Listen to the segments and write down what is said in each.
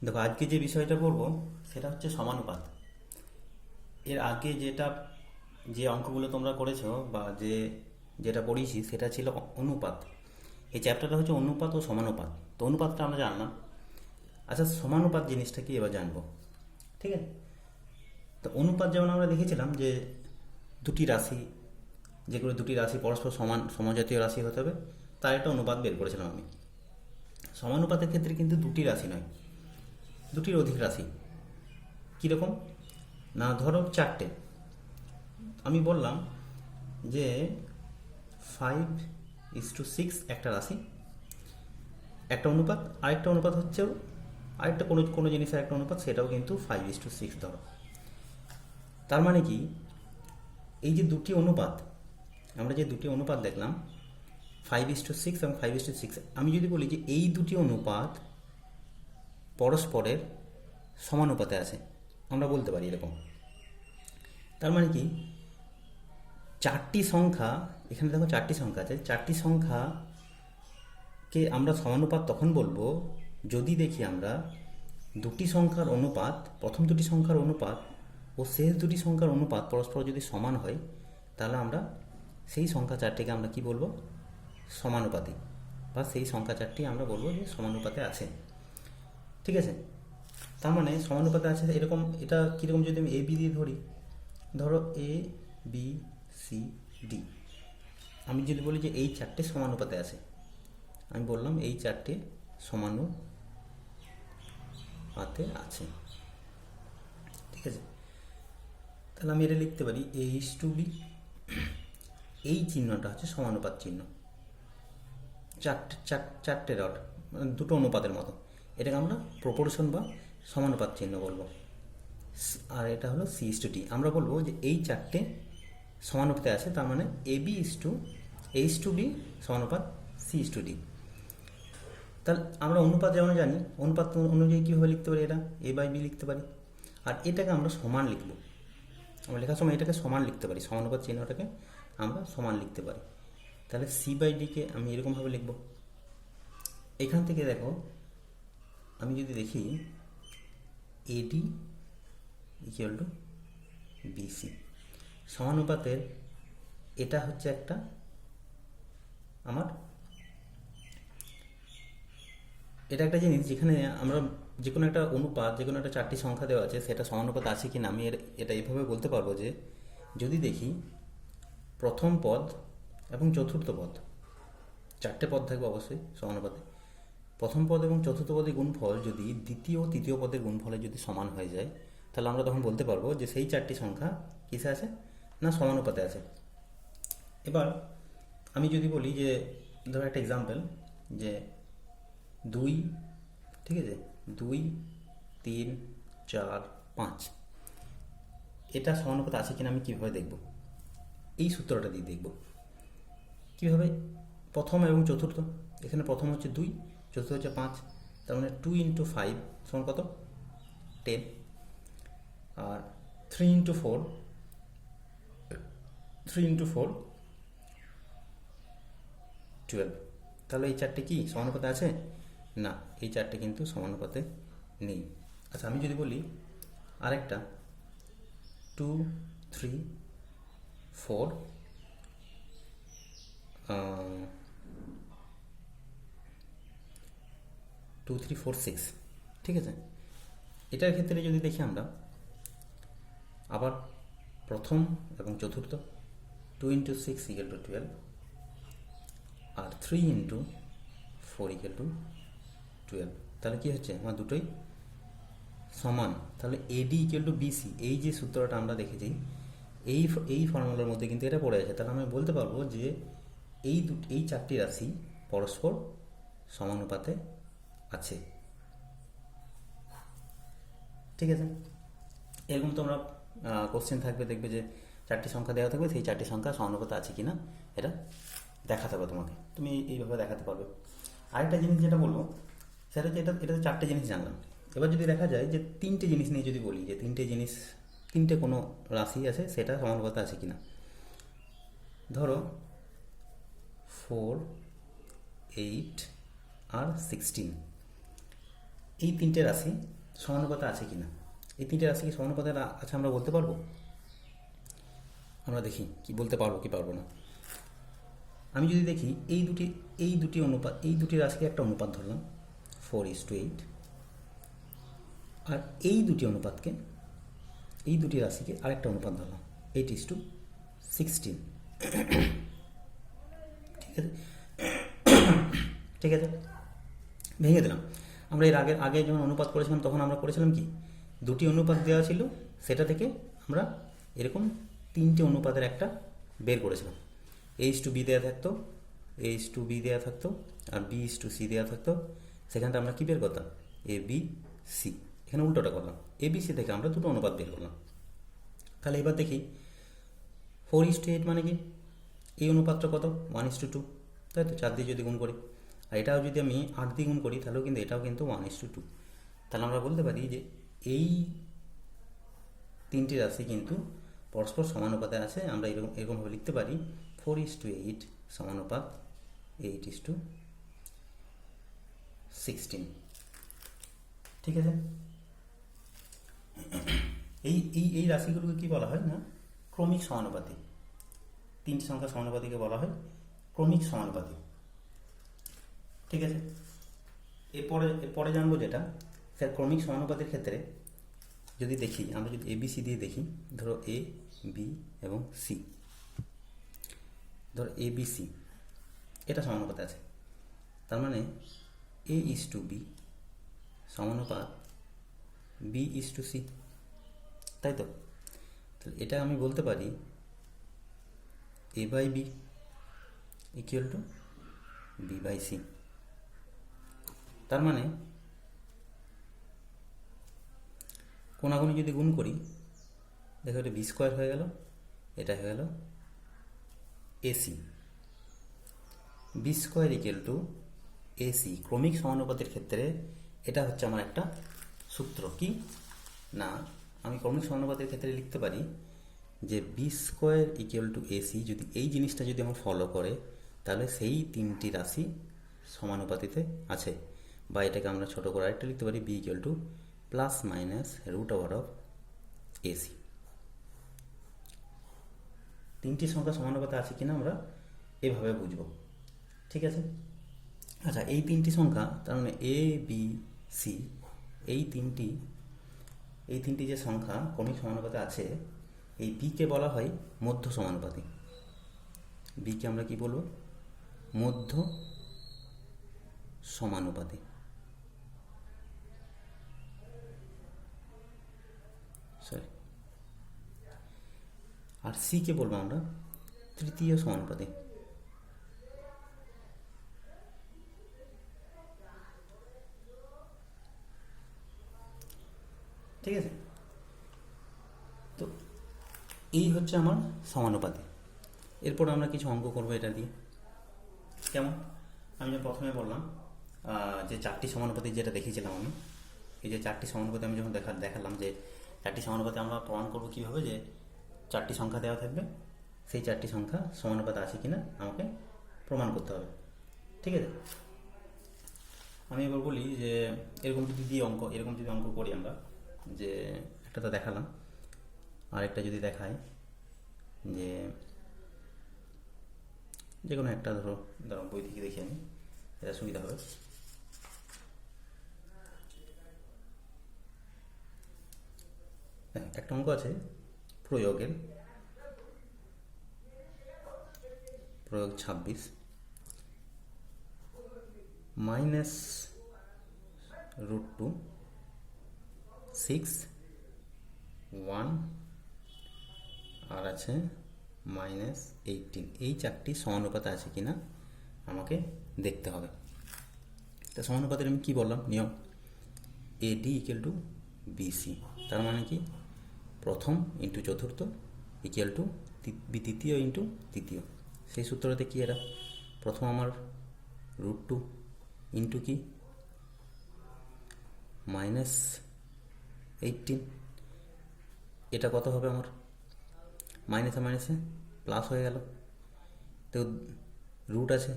দেখো, আজকে যে বিষয়টা পড়বো সেটা হচ্ছে সমানুপাত। এর আগে যে অঙ্কগুলো তোমরা করেছো বা যেটা পড়িয়েছি সেটা ছিল অনুপাত। এই চ্যাপ্টারটা হচ্ছে অনুপাত ও সমানুপাত। তো অনুপাতটা আমরা জানলাম। আচ্ছা, সমানুপাত জিনিসটা কি এবার জানবো। ঠিক আছে। তো অনুপাত যেমন আমরা দেখেছিলাম যে দুটি রাশি, যেগুলো দুটি রাশি পরস্পর সমান সমজাতীয় রাশি হতে হবে, তার একটা অনুপাত বের করেছিলাম আমি। সমানুপাতের ক্ষেত্রে কিন্তু দুটি রাশি নয়, দুটির অধিক রাশি। কীরকম না, ধরো চারটে। আমি বললাম যে 5:6 একটা রাশি, একটা অনুপাত। আরেকটা অনুপাত হচ্ছে আরেকটা কোনো কোনো জিনিসের একটা অনুপাত, সেটাও কিন্তু 5:6 ধরো। তার মানে কি, এই যে দুটি অনুপাত, আমরা যে দুটি অনুপাত দেখলাম 5:6 এবং 5:6, আমি যদি বলি যে এই দুটি অনুপাত পরস্পরের সমানুপাতে আছে, আমরা বলতে পারি এরকম। তার মানে কি, চারটি সংখ্যা, এখানে দেখো চারটি সংখ্যা আছে, চারটি সংখ্যাকে আমরা সমানুপাত তখন বলবো যদি দেখি আমরা দুটি সংখ্যার অনুপাত, প্রথম দুটি সংখ্যার অনুপাত ও শেষ দুটি সংখ্যার অনুপাত পরস্পর যদি সমান হয়, তাহলে আমরা সেই সংখ্যা চারটিকে আমরা কি বলবো, সমানুপাতি, বা সেই সংখ্যা চারটি আমরা বলবো যে সমানুপাতে আছে। ঠিক আছে। তার মানে সমানুপাতে আছে এরকম, এটা কীরকম, যদি আমি এ বি দিয়ে ধরি, ধরো ABCD, আমি যদি বলি যে এই চারটে সমানুপাতে আছে, আমি বললাম এই চারটে সমানুপাতে আছে। ঠিক আছে। তাহলে আমি এটা লিখতে পারি A:B। এই চিহ্নটা হচ্ছে সমানুপাত চিহ্ন, চারটে রড, মানে দুটো অনুপাতের মতো। এটাকে আমরা প্রপোর্শন বা সমানুপাত চিহ্ন বলবো। আর এটা হলো C:D। আমরা বলবো যে এই চারটে সমানুপাতে আছে, তার মানে AB:A:B সমানুপাত C:D। তাহলে আমরা অনুপাত যেমন জানি, অনুপাত অনুযায়ী কীভাবে লিখতে পারি, এটা A/B লিখতে পারি। আর এটাকে আমরা সমান লিখব, আমরা লেখার সময় এটাকে সমান লিখতে পারি, সমানুপাত চিহ্নটাকে আমরা সমান লিখতে পারি। তাহলে C/D-কে আমি এরকমভাবে লিখব। এখান থেকে দেখো, আমি যদি দেখি AD = BC, সমানুপাতের এটা হচ্ছে একটা আমার, এটা একটা জিনিস যেখানে আমরা যে কোনো একটা অনুপাত, যে কোনো একটা চারটি সংখ্যা দেওয়া আছে, সেটা সমানুপাত আছে কি না আমি এটা এইভাবে বলতে পারবো যে যদি দেখি প্রথম পদ এবং চতুর্থ পদ, চারটে পদ থাকবে অবশ্যই সমানুপাতে, প্রথম পদ এবং চতুর্থ পদের গুণফল যদি দ্বিতীয় ও তৃতীয় পদের গুণফলে যদি সমান হয়ে যায়, তাহলে আমরা তখন বলতে পারবো যে সেই চারটি সংখ্যা কিসে আছে, না সমানুপাতে আছে। এবার আমি যদি বলি যে, ধরো একটা এক্সাম্পল, যে 2, ঠিক আছে, 2, 3, 4, 5, এটা সমানুপাত আছে কিনা আমি কীভাবে দেখব, এই সূত্রটা দিয়ে দেখব। কীভাবে, প্রথম এবং চতুর্থ, এখানে প্রথম হচ্ছে 2, চতুর্থ হচ্ছে 5, তার মানে 2 × 5 সমান কত, 10। আর 3 × 4, 12। তাহলে এই চারটে কি সমানুপাতে আছে, না, এই চারটে কিন্তু সমানুপাতে নেই। আচ্ছা, আমি যদি বলি আরেকটা 2, 3, 4, 2, 3, 4, 6, ঠিক আছে। এটার ক্ষেত্রে যদি দেখি আমরা আবার প্রথম এবং চতুর্থ, 2 × 6 = 12, আর 3 × 4 = 12। তাহলে কি হচ্ছে, আমার দুটোই সমান। তাহলে AD = BC, এই যে সূত্রটা আমরা দেখেছি, এই ফর্মুলার মধ্যে কিন্তু এটা পড়ে আছে। তাহলে আমি বলতে পারবো যে এই চারটি রাশি পরস্পর সমানুপাতে আছে। ঠিক আছে। এরকম তোমরা কোশ্চেন থাকবে, দেখবে যে চারটি সংখ্যা দেওয়া থাকবে, সেই চারটি সংখ্যা সমানুপাতে আছে কিনা এটা দেখাতে হবে তোমাকে, তুমি এইভাবে দেখাতে পারবে। আরেকটা জিনিস যেটা বলবো সেটা হচ্ছে, এটাতে চারটে জিনিস জানলাম। এবার যদি দেখা যায় যে তিনটে জিনিস নিয়ে যদি বলি, যে তিনটে কোনো রাশি আছে, সেটা সমানুপাতে আছে কিনা। ধরো 4, 8 আর 16, এই তিনটে রাশি সমানুপাতে আছে কি না, এই তিনটে রাশি কি সমানুপাতে আছে আমরা বলতে পারবো? আমরা দেখি কি বলতে পারবো কি পারবো না। আমি যদি দেখি এই দুটি অনুপাত, এই দুটি রাশিকে একটা অনুপাত ধরলাম 4:8, আর এই দুটি অনুপাতকে, এই দুটি রাশিকে আরেকটা অনুপাত ধরলাম 8:16। ঠিক আছে, ঠিক আছে, ভেঙে দিলাম। আমরা এর আগে যখন অনুপাত করেছিলাম তখন আমরা করেছিলাম কি, দুটি অনুপাত দেওয়া ছিল, সেটা থেকে আমরা এরকম তিনটে অনুপাতের একটা বের করেছিলাম। A:B দেওয়া থাকতো, A:B দেওয়া থাকতো, আর B:C দেওয়া থাকতো। সেখানটা আমরা কি বের করতাম, ABC। এখানে উল্টোটা করলাম, ABC থেকে আমরা দুটো অনুপাত বের করলাম। তাহলে এবার দেখি 4:8 মানে কি, এই অনুপাতটা কত, 1:2, তাই তো? 4 দিয়ে যদি গুণ করি, আর এটাও যদি আমি 8 দিয়ে গুণ করি, তাহলেও কিন্তু এটাও কিন্তু 1:2। তাহলে আমরা বলতে পারি যে এই তিনটি রাশি কিন্তু পরস্পর সমানুপাতে আছে। আমরা এরকমভাবে লিখতে পারি 4:8 সমানুপাত 8:16। ঠিক আছে, এই রাশিগুলোকে কি বলা হয় না, ক্রমিক সমানুপাতি। তিনটি সংখ্যা সমানুপাতিকে বলা হয় ক্রমিক সমানুপাতি। ঠিক আছে, এরপরে জানবো যেটা, স্যার ক্রমিক সমানুপাতির ক্ষেত্রে যদি দেখি, আমরা যদি ABC দিয়ে দেখি, ধরো AB এবং C, ধরো ABC এটা সমানুপাতে আছে, তার মানে A:B সমানুপাত B:C, তাই তো? তাহলে এটা আমি বলতে পারি A/B ইকুয়াল টু B/C। তার মানে কোনাগুনি যদি গুণ করি, দেখো এটা B² হয়ে গেল, এটা হয়ে গেল AC। B² equal to AC ক্রমিক সমানুপাতের ক্ষেত্রে এটা হচ্ছে আমার একটা সূত্র। কি না, আমি ক্রমিক সমানুপাতের ক্ষেত্রে লিখতে পারি যে B² ইকুয়াল টু AC। যদি এই জিনিসটা যদি আমার ফলো করে, তাহলে সেই তিনটি রাশি সমানুপাতিতে আছে। বা এটাকে আমরা ছোটো করে আরেকটা লিখতে পারি, B ইকুয়াল টু ±√AC। তিনটি সংখ্যা সমানুপাতে আছে কিনা আমরা এভাবে বুঝবো। ঠিক আছে, আচ্ছা, এই তিনটি সংখ্যা, তার মানে ABC, এই তিনটি যে সংখ্যা ক্রমিক সমানুপাতে আছে, এই বিকে বলা হয় মধ্য সমানুপাতি। বিকে আমরা কি বলবো, মধ্য সমানুপাতি। সরি, আর সিকে বলবো আমরা তৃতীয় সমানুপাতি। ঠিক আছে, তো এই হচ্ছে আমার সমানুপাতি। এরপর আমরা কিছু অঙ্ক করবো এটা দিয়ে। কেমন, আমি যে প্রথমে বললাম যে চারটি সমানুপাতি যেটা দেখিয়েছিলাম আমি, এই যে চারটি সমানুপাতি আমি যখন দেখালাম যে চারটি সমানুপাতি আমরা প্রমাণ করবো কীভাবে, যে চারটি সংখ্যা দেওয়া থাকবে, সেই চারটি সংখ্যা সমানুপাতে আছে কিনা আমাকে প্রমাণ করতে হবে। ঠিক আছে, আমি এবার বলি যে এরকম যদি অঙ্ক করি আমরা, যে একটা তো দেখালাম, আরেকটা যদি দেখাই, যে কোনো একটা ধরো বই থেকে দেখি আমি, এটা সুবিধা হবে। একটা অঙ্ক আছে প্রয়োগ 26 -√2 6 1 আর আছে -18। এই চারটি সমানুপাতে আছে কিনা আমাকে দেখতে হবে। তা সমানুপাতের আমি কি বললাম নিয়ম, AD ইকুয়াল টু BC। তার মানে কি, প্রথম ইন্টু চতুর্থ ইকুয়াল টু তৃতীয় ইন্টু তৃতীয়। সেই সূত্রতে কি, এরা প্রথম আমার √2 ইন্টু কি -18, এটা কত হবে আমার, মাইনাসে মাইনাসে প্লাস হয়ে গেল। তো রুট আছে,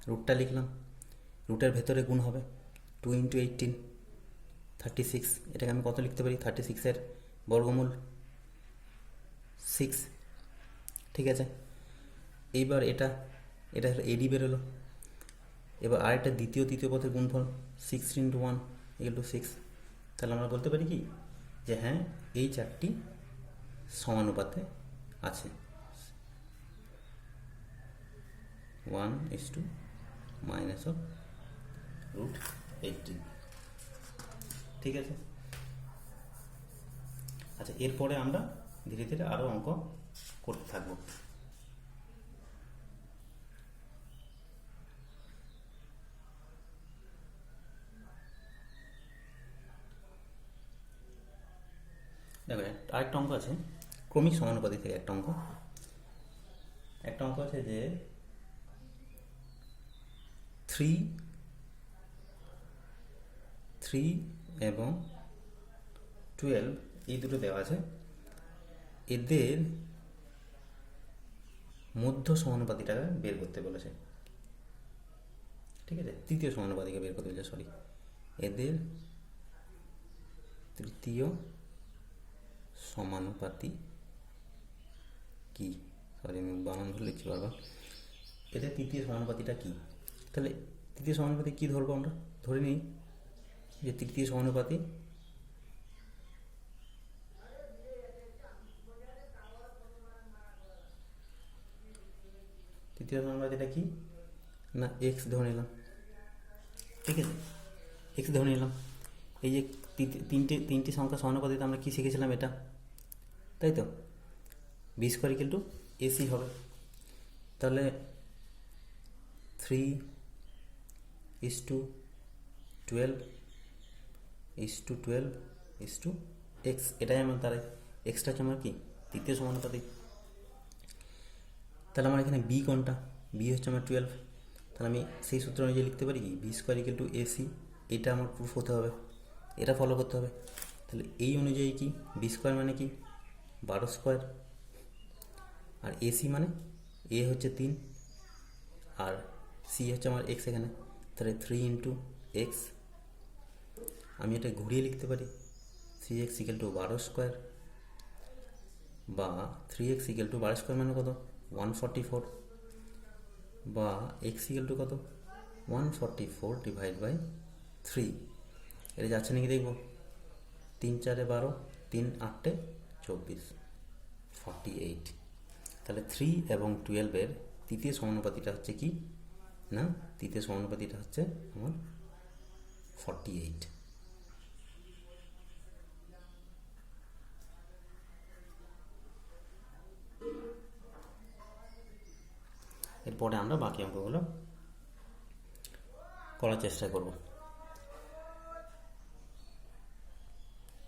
রুটটা লিখলাম, রুটের ভেতরে গুণ হবে, 2 × 18 36। এটাকে আমি কত লিখতে পারি? 36-এর বর্গমূল 6। ঠিক আছে, এইবার এটা এটা হলো এডি বেরোলো। এবার আরেকটা তৃতীয় পথের গুণফল 6 × 1 = 6। তাহলে আমরা বলতে পারি কি যে হ্যাঁ, এই চারটি সমানুপাতে আছে, 1:-18। ঠিক আছে। আচ্ছা, এরপরে আমরা ধীরে ধীরে আরও অঙ্ক করতে থাকবো। দেখো, আরেকটা অঙ্ক আছে ক্রমিক সমানুপাতি থেকে। একটা অঙ্ক আছে যে 3 এবং 12 এই দুটো দেওয়া আছে, এদের মধ্য সমানুপাতিটাকে বের করতে বলেছে। ঠিক আছে, তৃতীয় সমানুপাতিকে বের করতে বলেছে, সরি, এদের তৃতীয় সমানুপাতি কি, সরি আমি বানান ধরে লিখছি বারবার। এদের তৃতীয় সমানুপাতিটা কি? তাহলে তৃতীয় সমানুপাতি কি ধরবো? আমরা ধরে নিই যে তৃতীয় সমানুপাতিটা কি না, এক্স ধরে নিলাম। ঠিক আছে, এক্স ধরে নিলাম। এই যে তিনটি সংখ্যা সমানুপাতিতে আমরা কি শিখেছিলাম? এটা, তাই তো, b² = ac হবে। তাহলে 3:12:12:x, এটাই আমার দাঁড়ায়। এক্সটা হচ্ছে আমার কি? তৃতীয় সমানুপাতি। তাহলে আমার এখানে বি কোনটা? বি হচ্ছে আমার 12। তাহলে আমি সেই সূত্র অনুযায়ী লিখতে পারি কি, b² = ac। এটা আমার প্রুফ হতে হবে, এটা ফলো করতে হবে। তাহলে এই অনুযায়ী কি, b² মানে কি? 12²। আর এসি মানে এ হচ্ছে 3 আর সি হচ্ছে আমার এক্স এখানে। তাহলে 3 × x। আমি এটা ঘুরিয়ে লিখতে পারি 3x = 12² বা 3x = 12² মানে কত? 144, বা x = কত? 144/3। এটা যাচ্ছে নাকি দেখবো। 3×4 = 12, 3×8 = 24, 48। তাহলে 3 এবং 12-এর তৃতীয় সমানুপাতিটা হচ্ছে কি না, তৃতীয় সমানুপাতিটা হচ্ছে আমার 48। এরপরে আমরা বাকি অঙ্কগুলো করার চেষ্টা করব।